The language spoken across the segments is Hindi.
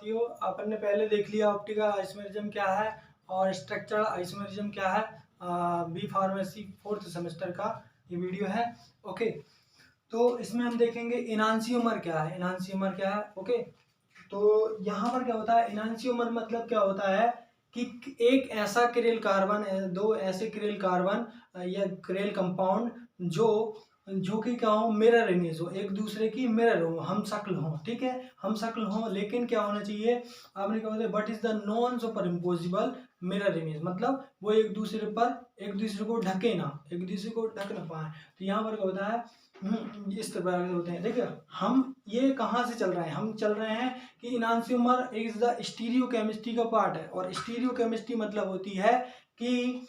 साथियों, अपन ने पहले देख लिया ऑप्टिकल आइसोमेरिज्म क्या है और स्ट्रक्चरल आइसोमेरिज्म क्या है। बी फार्मेसी 4th सेमेस्टर का ये वीडियो है। ओके, तो इसमें हम देखेंगे इनांसियोमर क्या है। इनांसियोमर क्या है? ओके, तो यहाँ पर क्या होता है, इनांसियोमर मतलब क्या होता है कि एक ऐसा किरेल कार्बन, दो ऐसे किरेल कार्बन या किरेल कंपाउंड जो कि क्या हो, मिरर इमेज हो, एक दूसरे की मिरर हो, हम शक्ल हो। ठीक है, हम शक्ल हो, लेकिन क्या होना चाहिए, आपने क्या होता है, but is the non super imposable mirror image, मतलब वो एक दूसरे को ढके ना, एक दूसरे को ढक ना पाए। तो यहाँ पर क्या होता है, इस तरह के होते हैं। देखिए, हम ये कहाँ से चल रहे हैं, हम चल रहे हैं कि इनांसियोमर इज द स्टीरियो केमिस्ट्री का पार्ट है। और स्टीरियो केमिस्ट्री मतलब होती है कि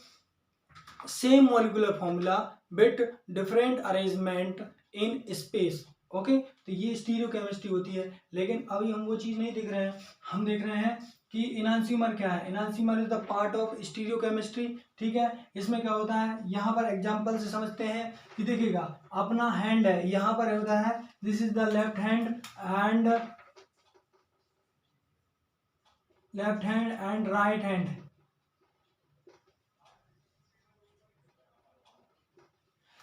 same molecular formula with different arrangement in space. Okay, तो ये स्टीरियो केमिस्ट्री होती है। लेकिन अभी हम वो चीज़ नहीं देख रहे हैं, हम देख रहे हैं कि इनांसियोमर क्या है। Enantiomer is the part of stereochemistry. ठीक है, इसमें क्या होता है, यहाँ पर एग्जांपल से समझते हैं कि देखिएगा, अपना हैंड है, यहाँ पर होता है this is the left hand and right hand.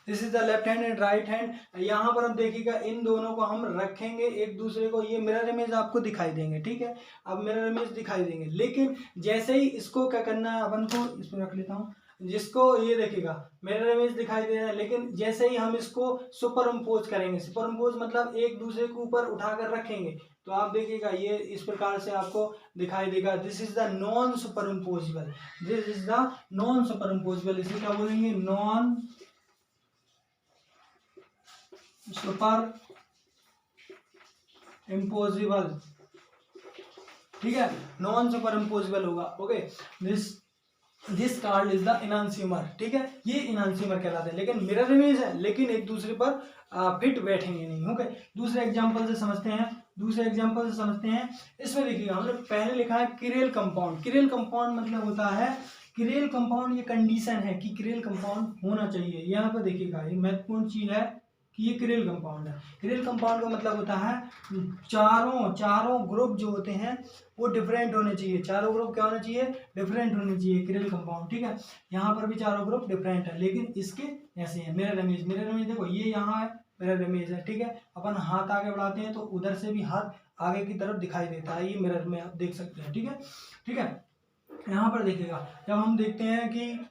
This is the left hand and right hand. यहाँ पर हम देखिएगा, इन दोनों को हम रखेंगे एक दूसरे को, ये मिरर इमेज आपको दिखाई देंगे। ठीक है, अब मिरर इमेज दिखाई देंगे, लेकिन जैसे ही इसको क्या करना है, अपन को इसमें रख लेता हूँ, जिसको ये देखिएगा मिरर इमेज दिखाई दे रहा है, लेकिन जैसे ही हम इसको सुपर इम्पोज करेंगे, सुपर इम्पोज मतलब एक दूसरे के ऊपर उठाकर रखेंगे, तो आप देखिएगा ये इस प्रकार से आपको दिखाई देगा, this is the non superimposable, this is the non superimposable. इसे क्या बोलेंगे, नॉन सुपर इम्पोजिबल। ठीक है, नॉन सुपर इम्पोजिबल होगा। Okay, this card is the enantiomer. ठीक है, ये इनांसियोमर कहलाते हैं, लेकिन मिरर इमेज है, लेकिन एक दूसरे पर फिट बैठेंगे नहीं। ओके, दूसरे एग्जांपल से समझते हैं। इसमें देखिएगा, हमने पहले लिखा है किरेल कंपाउंड। किरेल कंपाउंड मतलब होता है, किरेल कंपाउंड ये कंडीशन है कि किरेल कंपाउंड होना चाहिए। यहाँ पर देखिएगा, ये महत्वपूर्ण चीज है कि ये किरेल कंपाउंड है। किरेल कंपाउंड का मतलब होता है चारों ग्रुप जो होते हैं वो डिफरेंट होने चाहिए। चारों ग्रुप क्या होने चाहिए, डिफरेंट होने चाहिए किरेल कंपाउंड। ठीक है, यहाँ पर भी चारों ग्रुप डिफरेंट है, लेकिन इसके ऐसे हैं। मिरर इमेज देखो, ये यहाँ है, मिरर इमेज है। ठीक है, अपन हाथ आगे बढ़ाते हैं तो उधर से भी हाथ आगे की तरफ दिखाई देता है, ये मिरर में आप देख सकते हैं। ठीक है, यहाँ पर देखिएगा, जब हम देखते हैं कि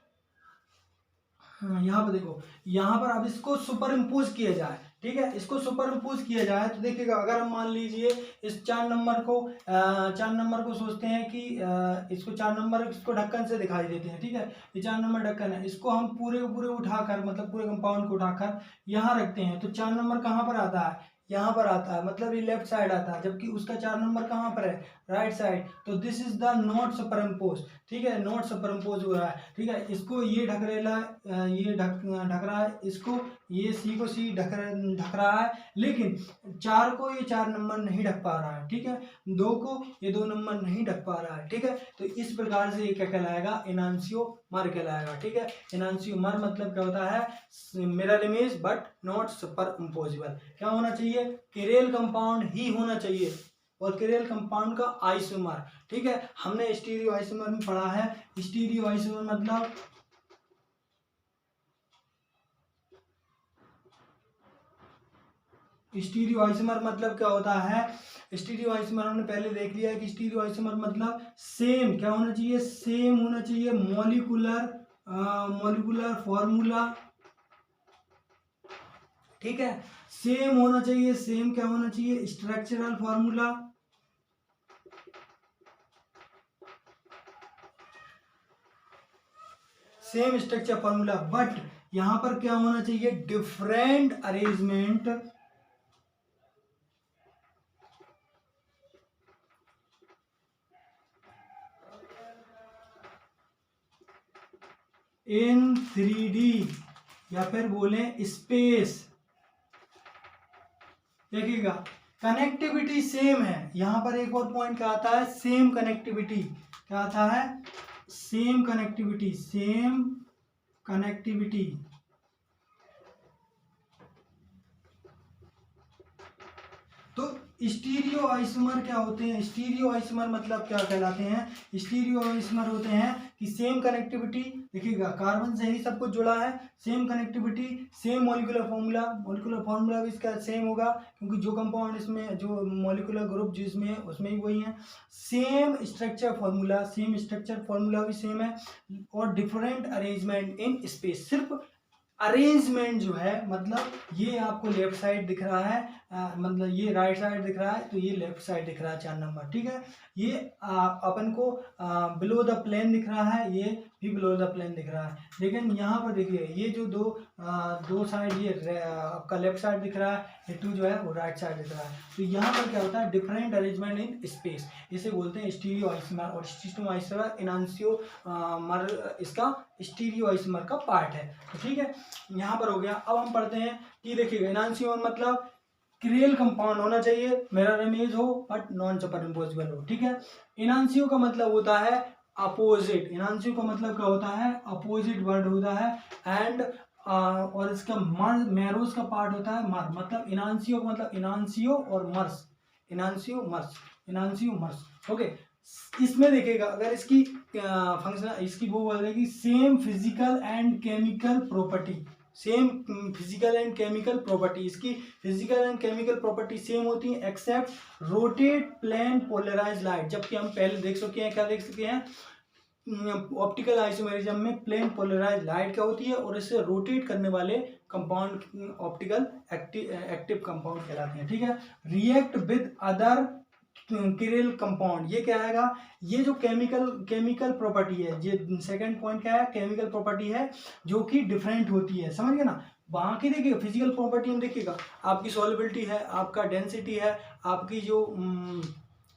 यहाँ पर देखो, यहाँ पर अब इसको सुपर इम्पोज किया जाए। ठीक है, इसको सुपर इम्पोज किया जाए तो देखिएगा, अगर हम मान लीजिए इस 4 नंबर को सोचते हैं कि इसको 4 नंबर, इसको ढक्कन से दिखाई देते हैं। ठीक है, ये 4 नंबर ढक्कन है, इसको हम पूरे उठाकर, मतलब पूरे कंपाउंड को उठाकर यहाँ रखते हैं, तो 4 नंबर कहाँ पर आता है, यहाँ पर आता है, मतलब ये लेफ्ट साइड आता है, जबकि उसका 4 नंबर कहाँ पर है, राइट साइड। तो this is the not super impose. ठीक है, नॉट सुपर इम्पोज हो रहा है। ठीक है, इसको ये ये ढक रहा है, इसको ये सी को सी ढक रहा है, लेकिन 4 को ये 4 नंबर नहीं ढक पा रहा है। ठीक है, 2 को ये 2 नंबर नहीं ढक पा रहा है। ठीक है, तो इस प्रकार से ये क्या कहलाएगा, इनांसियोमर कहलाएगा। ठीक है, इनांसियोमर मतलब क्या होता है, mirror image but not super imposable. क्या होना चाहिए, किरेल कंपाउंड ही होना चाहिए, और किरेल कंपाउंड का आइसोमर। ठीक है, हमने स्टीरियो आइसोमर में पढ़ा है। स्टीरियो आइसोमर मतलब क्या होता है, स्टीरियो आइसोमर हमने पहले देख लिया है कि स्टीरियो आइसोमर मतलब सेम क्या होना चाहिए, सेम होना चाहिए मॉलिक्यूलर फॉर्मूला। ठीक है, सेम होना चाहिए, सेम क्या होना चाहिए, structural formula. Same structure formula, but यहां पर क्या होना चाहिए, डिफरेंट अरेंजमेंट इन 3D, या फिर बोले स्पेस। देखिएगा, कनेक्टिविटी सेम है। यहां पर एक और पॉइंट क्या आता है, सेम कनेक्टिविटी। क्या आता है, सेम कनेक्टिविटी। तो स्टीरियो आइसोमर क्या होते हैं? स्टीरियो आइसोमर मतलब क्या कहलाते हैं? स्टीरियो आइसोमर होते हैं कि सेम कनेक्टिविटी, देखिएगा कार्बन से ही सब कुछ जुड़ा है, same connectivity, same molecular formula भी इसका सेम होगा, क्योंकि जो कंपाउंड इसमें, जो मॉलिक्यूलर ग्रुप जिसमें है उसमें ही वही है, सेम स्ट्रक्चर फॉर्मूला भी सेम है, और डिफरेंट अरेंजमेंट इन स्पेस। सिर्फ अरेंजमेंट जो है, मतलब ये आपको लेफ्ट साइड दिख रहा है, मतलब ये राइट साइड दिख रहा है, तो ये लेफ्ट साइड दिख रहा है 4 नंबर, ठीक है। ये अपन को बिलो द प्लेन दिख रहा है, ये भी बिलो द प्लेन दिख रहा है। लेकिन यहाँ पर देखिए ये जो दो साइड, ये आपका लेफ्ट साइड दिख रहा है, ये 2 जो है वो राइट साइड दिख रहा है। तो यहाँ पर क्या होता है? डिफरेंट अरेंजमेंट इन स्पेस, इसे बोलते हैं स्टीरियो आइसोमर। और स्टीरियो आइसोमर एनांसियोमर इसका स्टीरियो आइसोमर का पार्ट है। तो ठीक है, यहाँ पर हो गया। अब हम पढ़ते हैं कि देखिएगा एनांसियोमर मतलब क्रियल कंपाउंड होना चाहिए, मिरर इमेज हो बट नॉन सुपर इम्पोजिबल हो, ठीक है। इनांसियो का मतलब होता है अपोजिट, इनांसियो का मतलब क्या होता है? अपोजिट वर्ड होता है। एंड और इसका मैरोज का पार्ट होता है मर, मतलब इनांसियो का मतलब इनांसियो और मर्स, इनांसियो मर्स, ओके। इसमें देखिएगा अगर इसकी फंक्शन, इसकी वो बोलेगी same physical and chemical property, इसकी physical and chemical property same होती है except rotate plane polarise light. जबकि हम पहले देख चुके हैं, क्या देख चुके हैं? ऑप्टिकल आइसोमेरिज्म में प्लेन पोलराइज लाइट क्या होती है, और इससे रोटेट करने वाले कंपाउंड ऑप्टिकल एक्टिव कंपाउंड कहलाते हैं, ठीक है। रिएक्ट विद अदर किरल कंपाउंड, ये क्या है? ये जो केमिकल प्रॉपर्टी है, ये सेकंड पॉइंट क्या है? केमिकल प्रॉपर्टी है जो कि डिफरेंट होती है, समझ गए ना। वहां की देखिएगा फिजिकल प्रॉपर्टी में, देखिएगा आपकी सॉल्युबिलिटी है, आपका डेंसिटी है, आपकी जो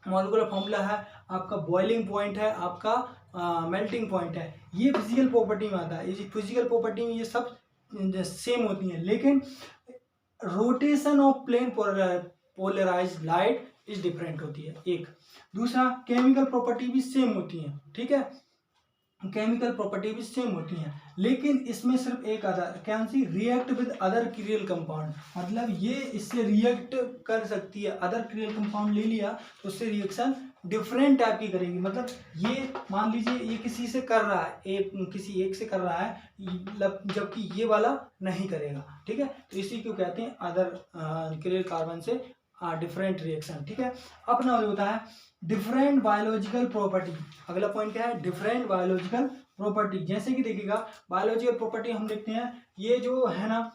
मॉलिक्यूलर फॉर्मूला है, आपका बॉइलिंग पॉइंट है, आपका मेल्टिंग पॉइंट है, ये फिजिकल प्रॉपर्टी में आता है। ये फिजिकल प्रॉपर्टी में ये सब सेम होती हैं, लेकिन rotation of plane polarise light is different होती है, एक। दूसरा, केमिकल प्रॉपर्टी भी सेम होती है, ठीक है, केमिकल प्रॉपर्टी भी सेम होती हैं, लेकिन इसमें सिर्फ एक अदर क्या सी react with other chiral compound, मतलब ये इससे रिएक्ट कर सकती है। अदर क्रियल कंपाउंड ले लिया तो उससे रिएक्शन डिफरेंट टाइप की करेगी, मतलब ये मान लीजिए ये किसी से कर रहा है, किसी एक से कर रहा है, जबकि ये वाला नहीं करेगा, ठीक है। तो इसी को कहते हैं अदर क्रियल कार्बन से डिफरेंट रिएक्शन, ठीक है। अपना होता है डिफरेंट बायोलॉजिकल प्रॉपर्टी। अगला पॉइंट क्या है? Different biological property. जैसे कि देखिएगा बायोलॉजिकल प्रॉपर्टी हम देखते हैं, ये जो है ना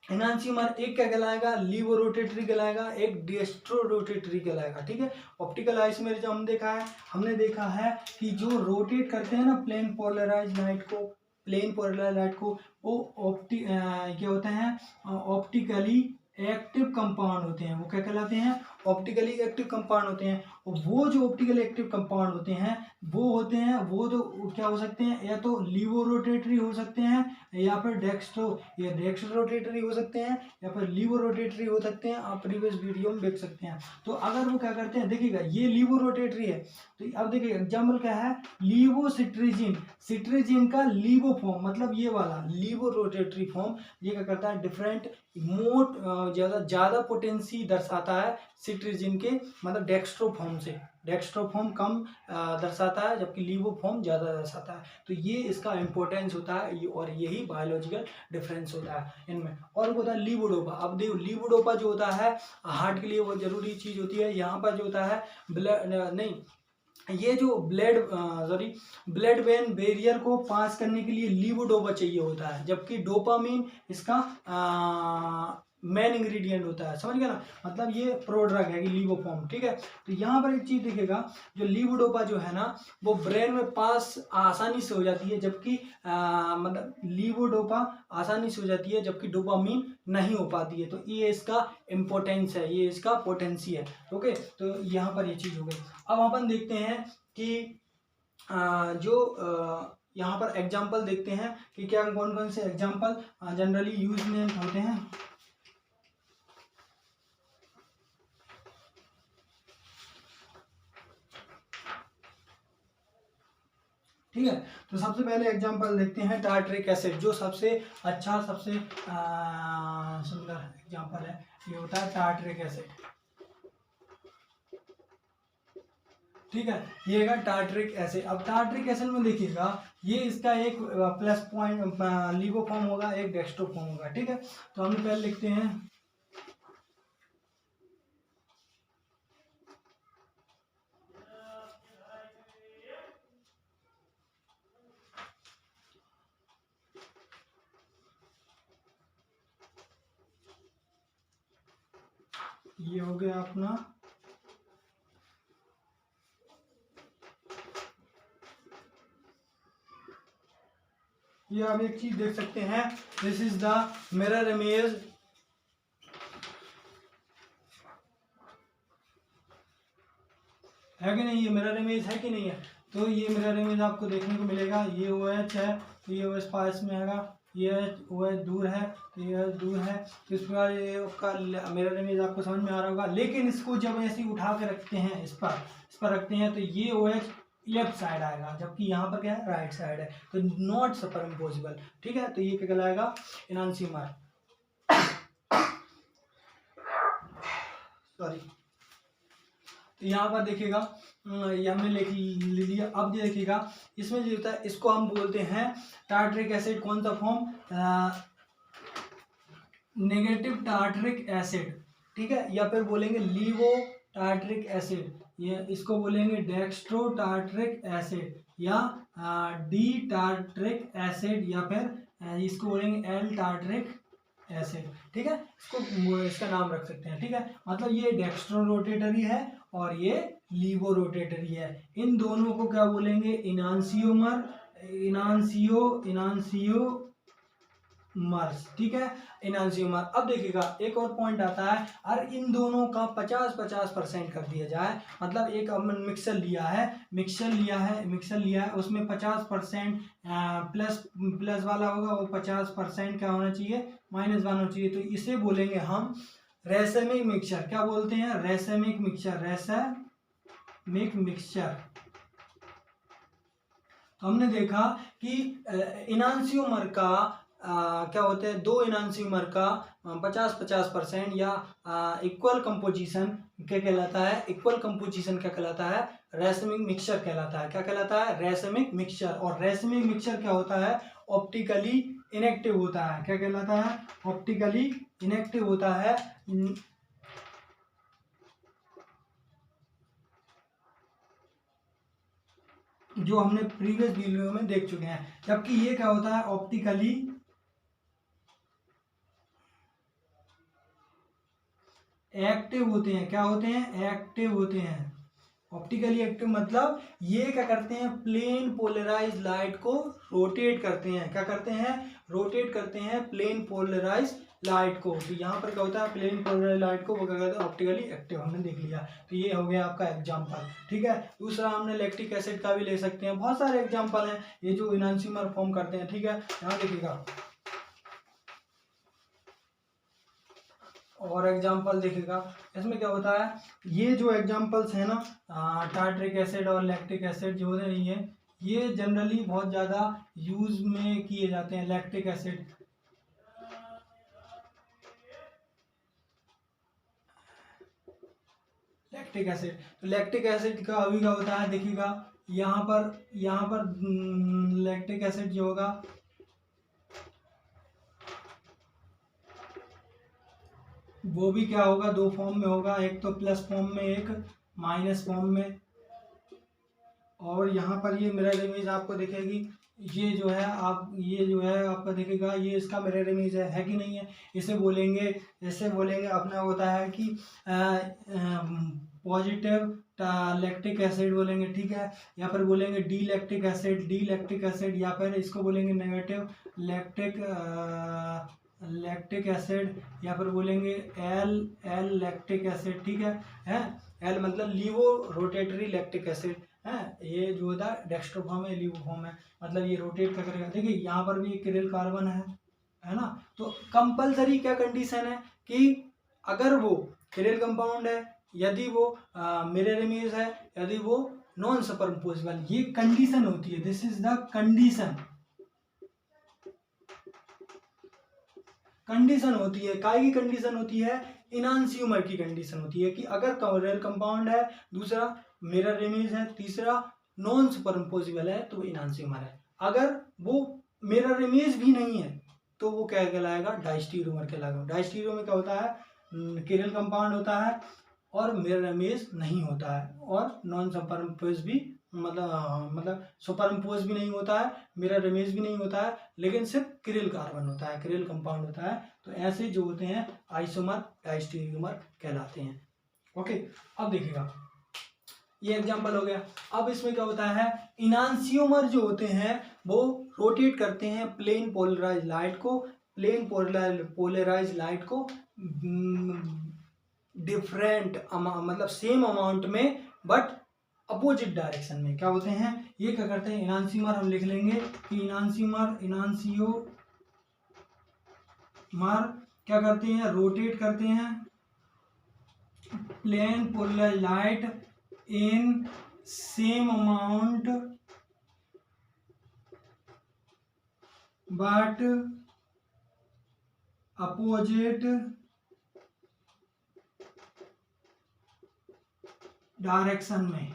एनांसियोमर, एक क्या कहलाएगा? लीवो रोटेटरी कहलाएगा, एक डेस्ट्रो रोटेटरी कहलाएगा, ठीक है। ऑप्टिकल आइसोमेरिज्म हमने देखा है कि जो रोटेट करते हैं ना प्लेन पोलराइज लाइट को, वो क्या होते हैं? ऑप्टिकली एक्टिव कंपाउंड होते हैं। वो क्या कहलाते हैं? ऑप्टिकली एक्टिव कंपाउंड होते हैं। और वो जो ऑप्टिकली एक्टिव कंपाउंड होते हैं वो तो क्या हो सकते हैं? या तो लीवो रोटेटरी हो सकते हैं, या फिर डेक्स्ट्रो रोटेटरी हो सकते हैं, या फिर लीवो रोटेटरी हो सकते हैं। आप प्रीवियस वीडियो में देख सकते हैं। तो अगर वो क्या करते हैं, देखिएगा ये लीवो रोटेटरी है, तो अब देखिए एग्जाम्पल क्या है? लीवो सिट्रीजिन का लीवो फॉर्म, मतलब ये वाला लीवो रोटेटरी फॉर्म, ये क्या करता है? डिफरेंट मोट ज्यादा पोटेंसी दर्शाता है सिट्रीजिन के, मतलब डेक्स्ट्रो फॉर्म कम दर्शाता है, जबकि लीवो फॉर्म ज्यादा दर्शाता है। तो ये इसका इंपॉर्टेंस होता है, और यही बायोलॉजिकल डिफरेंस होता है इनमें। और होता है लीवोडोपा। अब देखो लीवोडोपा जो होता है हार्ट के लिए वो जरूरी चीज होती है। यहाँ पर जो होता है ये जो ब्लड वेन बैरियर को पास करने के लिए लीवोडोपा चाहिए होता है, जबकि डोपामीन इसका मेन इंग्रेडिएंट होता है, समझ गया ना। मतलब ये प्रोड्रग है कि लीवोफॉर्म, ठीक है। तो यहाँ पर एक चीज दिखेगा, जो लीवोडोपा जो है ना वो ब्रेन में पास आसानी से हो जाती है, जबकि मतलब लीवोडोपा आसानी से हो जाती है, जबकि डोपामीन नहीं हो पाती है। तो ये इसका इम्पोर्टेंस है, ये इसका पोटेंसी है, ओके। तो यहाँ पर ये चीज हो गई। अब अपन देखते हैं कि यहाँ पर एग्जाम्पल देखते हैं कि क्या कौन कौन से एग्जाम्पल जनरली यूज में होते हैं। ठीक है, तो सबसे पहले एग्जांपल देखते हैं टार्टरिक एसिड, जो सबसे अच्छा, सबसे सुंदर एग्जांपल है, ये होता है टार्टरिक एसिड। ठीक है, ये है टार्टरिक एसिड। अब टार्टरिक एसिड में देखिएगा ये इसका एक प्लस पॉइंट लिवो फॉर्म होगा, एक डेक्स्ट्रो फॉर्म होगा। ठीक है, तो हम पहले लिखते हैं ये हो गया अपना ये आप एक चीज देख सकते हैं, this is the mirror image. है कि नहीं, ये मिरर इमेज है कि नहीं है। तो ये मिरर इमेज आपको देखने को मिलेगा। ये OH है तो ये OH पास में आएगा, ये OH दूर है तो ये दूर है। तो इस प्रकार ये आपका मिरर इमेज आपको समझ में आ रहा होगा। लेकिन इसको जब ऐसे उठा के रखते हैं, इस पर रखते हैं तो ये OH लेफ्ट साइड आएगा, जबकि यहाँ पर क्या है, राइट साइड है। तो नॉट सुपर इम्पोसिबल। ठीक है, तो ये क्या कहलाएगा, एनांसियोमर। सॉरी, तो यहाँ पर देखिएगा ये हमने लिख लिया। अब ये देखिएगा इसमें जो होता है इसको हम बोलते हैं टार्टरिक एसिड। कौन सा फॉर्म, नेगेटिव टार्टरिक एसिड। ठीक है, या फिर बोलेंगे लीवो टार्टरिक एसिड, ये इसको बोलेंगे डेक्स्ट्रो टार्टरिक एसिड, या डी टार्टरिक एसिड, या फिर इसको बोलेंगे एल टार्टरिक एसिड। ठीक है, इसका नाम रख सकते हैं। ठीक है, मतलब ये डेक्स्ट्रो रोटेटरी है और ये लीवो रोटेटरी है। इन दोनों को क्या बोलेंगे, इनांसियोमर, इनांसियोमर्स। ठीक है, इनांसियोमर। अब देखिएगा एक और पॉइंट आता है, और इन दोनों का 50-50% कर दिया जाए। मतलब एक हमने मिक्सर लिया है, उसमें 50% प्लस वाला होगा, वो 50% क्या होना चाहिए, माइनस वाला होना चाहिए। तो इसे बोलेंगे हम रेसमिक मिक्सचर। क्या बोलते हैं, रेसमिक मिक्सचर। तो हमने देखा कि इनांसियोमर का क्या होते हैं, दो इनांसियोमर का 50-50% या इक्वल कंपोजिशन क्या कहलाता है, रेसमिक मिक्सचर कहलाता है। क्या कहलाता है, रेसमिक मिक्सचर। और रेसमिक मिक्सचर क्या होता है, ऑप्टिकली इनेक्टिव होता है। क्या कहलाता है, ऑप्टिकली इनेक्टिव होता है। जो हमने प्रीवियस वीडियो में देख चुके हैं। जबकि ये क्या होता है, ऑप्टिकली एक्टिव होते हैं। क्या होते हैं, एक्टिव होते हैं। ऑप्टिकली एक्टिव मतलब ये क्या करते हैं, प्लेन पोलराइज लाइट को रोटेट करते हैं। क्या करते हैं, रोटेट करते हैं प्लेन पोलराइज लाइट को। तो यहाँ पर क्या होता है, प्लेन पोलराइज लाइट को वो क्या कहते हैं, ऑप्टिकली एक्टिव। हमने देख लिया, तो ये हो गया आपका एग्जांपल। ठीक है, दूसरा हमने लैक्टिक एसिड का भी ले सकते हैं। बहुत सारे एग्जांपल हैं ये जो इनांसियोमर फॉर्म करते हैं। ठीक है, यहाँ देखिएगा और एग्जाम्पल देखिएगा, इसमें क्या होता है, ये जो एग्जाम्पल्स है ना, टार्टरिक एसिड और लैक्टिक एसिड जो होते हैं, ये जनरली बहुत ज़्यादा यूज में किए जाते हैं। लैक्टिक एसिड, तो लैक्टिक एसिड का अभी क्या होता है, देखिएगा यहाँ पर लैक्टिक एसिड जो होगा, वो भी क्या होगा, दो फॉर्म में होगा, एक तो प्लस फॉर्म में, एक माइनस फॉर्म में। और यहाँ पर ये मिरर इमेज आपको दिखेगी, ये जो है आपका दिखेगा, ये इसका मिरर इमेज है कि नहीं है। इसे बोलेंगे अपना होता है कि पॉजिटिव लैक्टिक एसिड बोलेंगे। ठीक है, या फिर बोलेंगे डी लैक्टिक एसिड, या फिर इसको बोलेंगे नेगेटिव लैक्टिक एसिड, या फिर बोलेंगे एल लैक्टिक एसिड। ठीक है, एल मतलब लीवो रोटेटरी लैक्टिक एसिड है। ये जो होता है डेक्स्ट्रो फॉर्म है, लीवो फॉर्म है, मतलब ये रोटेट कर करेगा। देखिए यहाँ पर भी एक किरिल कार्बन है ना। तो कंपलसरी क्या कंडीशन है कि अगर वो किरिल कंपाउंड है, यदि वो मिरर इमेज है, यदि वो नॉन सुपरइम्पोजिबल, ये कंडीशन होती है। दिस इज द कंडीशन होती है। काय की कंडीशन होती है, इनांसियोमर की कंडीशन होती है कि अगर किरिल कंपाउंड है, दूसरा मिरर इमेज है, तीसरा नॉन सुपरइम्पोजिबल है तो वो इनांसियोमर है। अगर वो मिरर इमेज भी नहीं है तो वो क्या कहलाएगा, डायस्टीरियोमर कहलाएगा। डायस्टीरियोमर क्या होता है, किरल कंपाउंड होता है और मिरर इमेज नहीं होता है और नॉन सुपरइम्पोज भी मतलब सुपरइम्पोज भी नहीं होता है, मिरर इमेज भी नहीं होता है, लेकिन सिर्फ किरल कार्बन होता है, किरल कंपाउंड होता है। तो ऐसे जो होते हैं आइसोमर डायस्टीरियोमर कहलाते हैं। ओके, अब देखिएगा ये एग्जांपल हो गया। अब इसमें क्या होता है, इनांसियोमर जो होते हैं वो रोटेट करते हैं प्लेन पोलराइज लाइट को, प्लेन पोलराइज लाइट को डिफरेंट मतलब सेम अमाउंट में बट अपोजिट डायरेक्शन में। क्या होते हैं ये, क्या करते हैं, इनांसियोमर हम लिख लेंगे कि इनांसियोमर क्या करते हैं, रोटेट करते हैं plane polarise light in same amount but opposite direction में।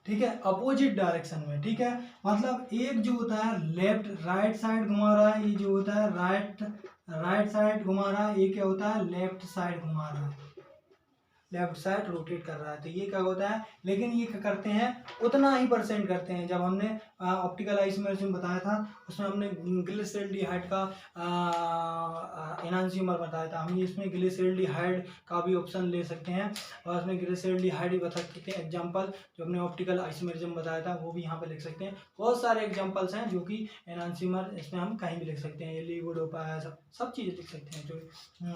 ठीक है, अपोजिट डायरेक्शन में। ठीक है, मतलब एक जो होता है लेफ्ट राइट साइड घुमा रहा है, ये जो होता है राइट साइड घुमा रहा है, ये क्या होता है लेफ्ट साइड घुमा रहा है, लेफ्ट साइड रोटेट कर रहा है। तो ये क्या होता है, लेकिन ये क्या करते हैं उतना ही परसेंट करते हैं। जब हमने ऑप्टिकल आइसोमेरिज्म बताया था उसमें हमने ग्लिसरॉल्डिहाइड का इनांसियोमर बताया था। हम इसमें ग्लिसरॉल्डिहाइड का भी ऑप्शन ले सकते हैं और उसमें ग्लिसरॉल्डिहाइड ही बता सकते हैं। एग्जांपल जो हमने ऑप्टिकल आइसोमेरिज्म बताया था वो भी यहाँ पे लिख सकते हैं। बहुत सारे एग्जांपल्स हैं जो कि इनांसियोमर इसमें हम कहीं भी लिख सकते हैं, लीवोडोपा है, सब चीज़ें लिख सकते हैं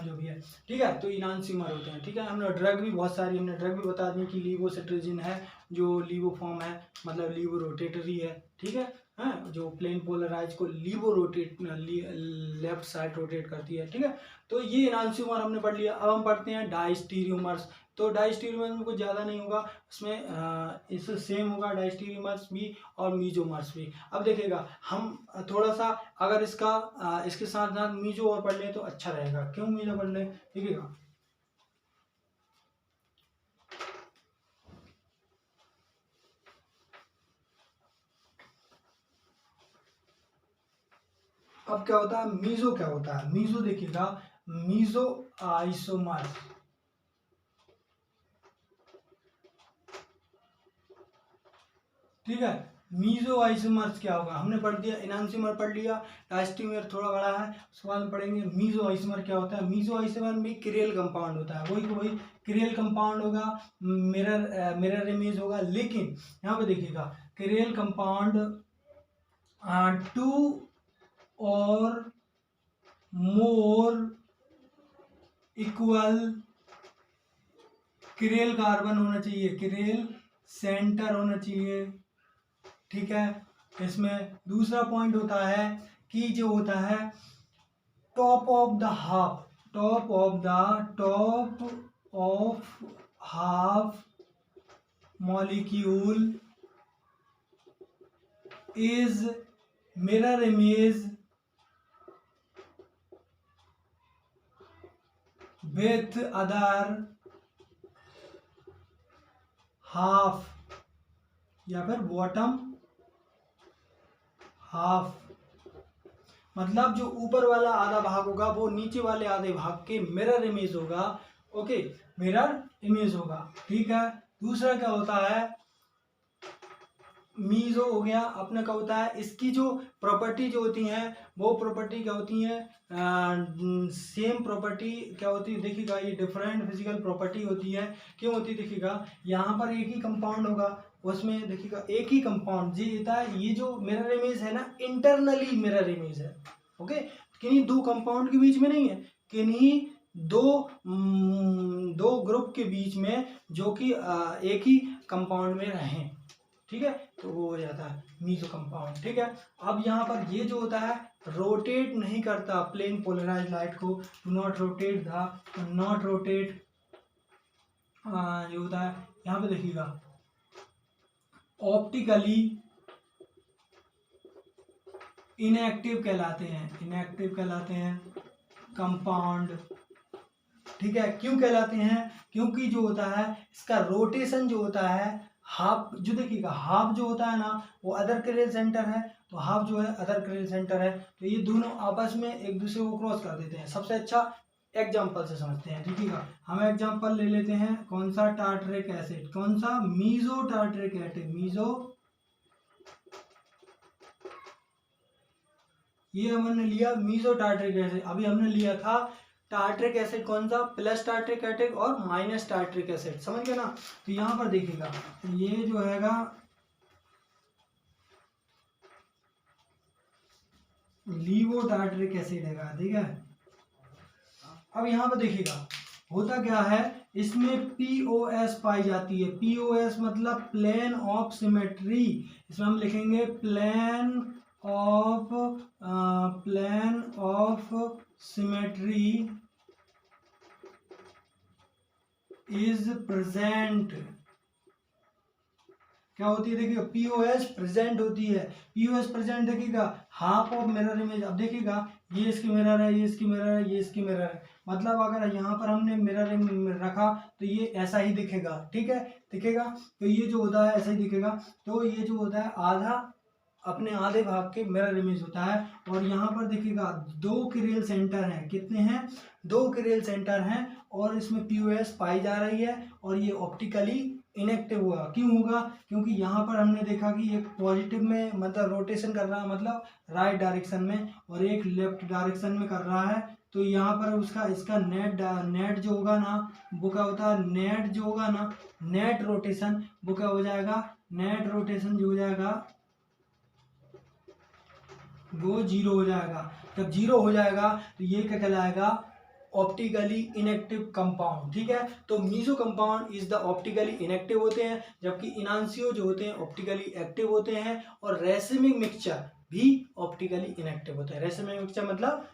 जो भी है। ठीक है, तो इनांसियोमर होते हैं। ठीक है, हमने ड्रग भी बहुत सारी हमने ड्रग भी बता दी कि लीवोसिट्राजिन है जो लीवो फॉर्म है, मतलब लीवो रोटेटरी है। ठीक है, हाँ, जो प्लेन पोलराइज को लीवो रोटेट लेफ्ट साइड रोटेट करती है। ठीक है, तो ये इनांसियोमर हमने पढ़ लिया। अब हम पढ़ते हैं डायस्टीरियोमर्स। तो डायस्टीरियोमर्स में कुछ ज़्यादा नहीं होगा, उसमें इससे सेम होगा डायस्टीरियोमर्स भी और मीजोमर्स भी। अब देखिएगा हम थोड़ा सा अगर इसके साथ साथ मीजो और पढ़ लें तो अच्छा रहेगा। क्यों मीजो पढ़ लें, देखिएगा अब क्या होता है, मीजो क्या होता है, मीजो देखिएगा मीजो आइसोमर। ठीक है, मीजो आइसोमर्स क्या होगा, हमने पढ़ दिया इनांसियोमर पढ़ लिया, डायस्टीरियोमर थोड़ा बड़ा है, उसके बाद में पढ़ेंगे मीजो आइसोमर क्या होता है। मीजो आइसोमर में किरेल कंपाउंड होता है, वही किरेल कंपाउंड होगा, मिरर इमेज होगा। लेकिन यहाँ पे देखिएगा किरेल कंपाउंड 2 और मोर इक्वल किरेल कार्बन होना चाहिए, किरेल सेंटर होना चाहिए। ठीक है, इसमें दूसरा पॉइंट होता है कि जो होता है top of half molecule is mirror image with other half या फिर बॉटम हाफ, मतलब जो ऊपर वाला आधा भाग होगा वो नीचे वाले आधे भाग के मिरर इमेज होगा। ओके, मिरर इमेज होगा। ठीक है, दूसरा क्या होता है, मीजो हो गया अपना, क्या होता है इसकी जो प्रॉपर्टी जो होती हैं वो प्रॉपर्टी क्या होती है, सेम प्रॉपर्टी क्या होती है, देखिएगा ये डिफरेंट फिजिकल प्रॉपर्टी होती है। क्यों होती है, देखिएगा यहाँ पर एक ही कंपाउंड होगा, उसमें देखिएगा एक ही कंपाउंड जी होता है। ये जो मिरर इमेज है ना इंटरनली मिरर इमेज है। ओके, किन्हीं दो कंपाउंड के बीच में नहीं है, किन्हीं दो ग्रुप के बीच में जो कि एक ही कंपाउंड में रहें। ठीक है, तो वो हो जाता है मीजो कंपाउंड। ठीक है, अब यहाँ पर ये जो होता है रोटेट नहीं करता प्लेन पोलराइज लाइट को, do not rotate not rotate जो होता है यहाँ पे देखिएगा ऑप्टिकली इनएक्टिव कहलाते हैं कंपाउंड ठीक है, क्यों कहलाते हैं? क्योंकि जो होता है इसका रोटेशन जो होता है हाफ, जो देखिएगा हाफ जो होता है ना वो अदर कैरियल सेंटर है, तो हाफ जो है अदर कैरियल सेंटर है, तो ये दोनों आपस में एक दूसरे को क्रॉस कर देते हैं। सबसे अच्छा एग्जाम्पल से समझते हैं, देखिएगा हम एग्जाम्पल ले लेते हैं, कौन सा? टार्टरिक एसिड, कौन सा? मीजो टार्टरिक एसिड, मीजो, ये हमने लिया मीजो टार्टरिक एसिड। अभी हमने लिया था टार्टरिक एसिड, कौन सा? प्लस टार्टरिक एसिड और माइनस टार्टरिक एसिड, समझ गए ना? तो यहाँ पर देखिएगा ये जो हैगा लीवो टार्टरिक एसिड हैगा, ठीक है। अब यहाँ पर देखिएगा होता क्या है, इसमें POS पाई जाती है। POS मतलब प्लेन ऑफ सिमेट्री, इसमें हम लिखेंगे plane of symmetry is present. क्या होती है? देखिएगा POS प्रेजेंट होती है। POS प्रेजेंट देखिएगा हाफ ऑफ मिरर इमेज। अब देखिएगा ये इसकी मिरर है, ये इसकी मिरर है, ये इसकी मिरर है, मतलब अगर यहाँ पर हमने मिरर रखा तो ये ऐसा ही दिखेगा, ठीक है, दिखेगा। तो ये जो होता है ऐसा ही दिखेगा। तो ये जो होता है आधा अपने आधे भाग के मिरर इमेज होता है। और यहाँ पर देखिएगा 2 कैरियल सेंटर हैं, कितने हैं? 2 कैरियल सेंटर हैं, और इसमें POS पाई जा रही है, और ये ऑप्टिकली इनएक्टिव होगा। क्यों होगा? क्योंकि यहाँ पर हमने देखा कि एक पॉजिटिव में मतलब रोटेशन कर रहा है, मतलब राइट डायरेक्शन में, और एक लेफ्ट डायरेक्शन में कर रहा है। तो यहाँ पर उसका इसका नेट जो होगा ना वो क्या होता है? नेट जो होगा ना, नेट रोटेशन वो क्या हो जाएगा? नेट रोटेशन जो हो जाएगा वो 0 हो जाएगा। जब 0 हो जाएगा तो ये क्या कहलाएगा? ऑप्टिकली इनएक्टिव कंपाउंड, ठीक है। तो meso compound is the optically inactive होते हैं, जबकि इनांसियो जो होते हैं ऑप्टिकली एक्टिव होते हैं, और रेसिमिक मिक्सचर भी ऑप्टिकली इनएक्टिव होते हैं। रेसिमिक मिक्सचर मतलब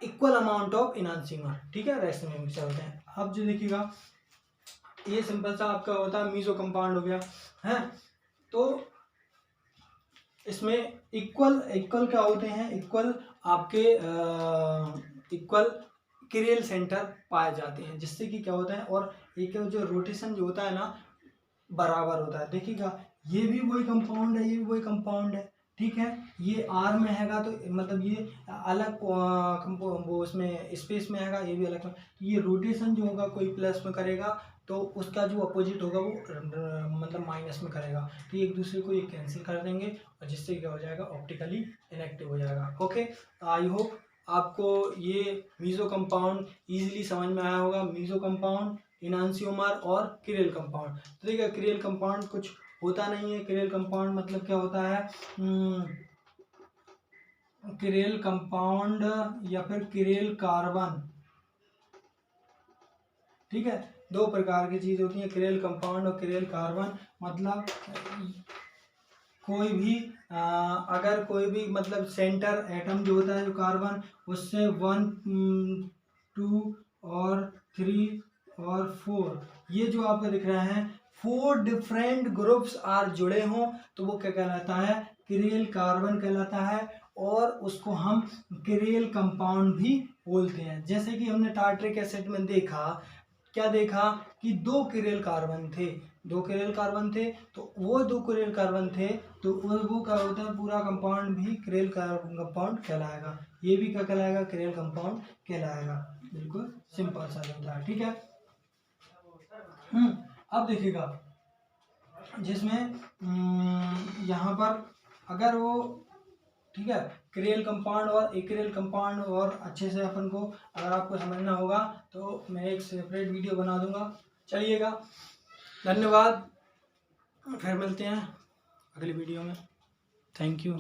इक्वल अमाउंट ऑफ इनांसिंगर, ठीक है, रेसिमिक मिक्सचर होते हैं। अब जो देखिएगा ये सिंपल सा आपका होता है मीजो कंपाउंड हो गया है। तो इसमें इक्वल क्या होते हैं? इक्वल आपके इक्वल कैरियल सेंटर पाए जाते हैं, जिससे कि क्या होता है, और एक जो रोटेशन जो होता है ना बराबर होता है। देखिएगा ये भी वही कंपाउंड है, ये भी वही कंपाउंड है, ठीक है। ये R में हैगा तो मतलब ये अलग वो उसमें स्पेस में हैगा, ये भी अलग में। ये रोटेशन जो होगा कोई प्लस में करेगा तो उसका जो अपोजिट होगा वो मतलब माइनस में करेगा, तो एक दूसरे को ये कैंसिल कर देंगे, और जिससे क्या हो जाएगा? ऑप्टिकली इनएक्टिव हो जाएगा। ओके, आई होप आपको ये मीजो कंपाउंड इजीली समझ में आया होगा। मीजो कंपाउंड, इनांसियोमर और कैरियल कंपाउंड। तो देखिए कैरियल कंपाउंड कुछ होता नहीं है। कैरियल कंपाउंड मतलब क्या होता है? कैरियल कंपाउंड या फिर कैरियल कार्बन, ठीक है, 2 प्रकार की चीज होती है, कैरियल कंपाउंड और कैरियल कार्बन। मतलब कोई भी अगर कोई भी मतलब सेंटर एटम जो होता है जो कार्बन, उससे 1, 2 और 3 और 4 ये जो आपको दिख रहे हैं 4 डिफरेंट ग्रुप्स आर जुड़े हों तो वो क्या कहलाता है? कैरियल कार्बन कहलाता है, और उसको हम कैरियल कंपाउंड भी बोलते हैं। जैसे कि हमने टार्टरिक एसिड में देखा, क्या देखा कि 2 कैरियल कार्बन थे, 2 कैरियल कार्बन थे, तो वो 2 कैरियल कार्बन थे तो वो क्या होता है? पूरा कंपाउंड भी कैरियल कंपाउंड कहलाएगा। ये भी क्या कहलाएगा? कैरियल कंपाउंड कहलाएगा। बिल्कुल सिंपल सा होता है, ठीक है। अब देखिएगा जिसमें यहाँ पर अगर वो, ठीक है, कैरियल कंपाउंड और एक्रियल कंपाउंड और अच्छे से अपन को अगर आपको समझना होगा तो मैं एक सेपरेट वीडियो बना दूंगा। चलिएगा, धन्यवाद, फिर मिलते हैं अगली वीडियो में। Thank you.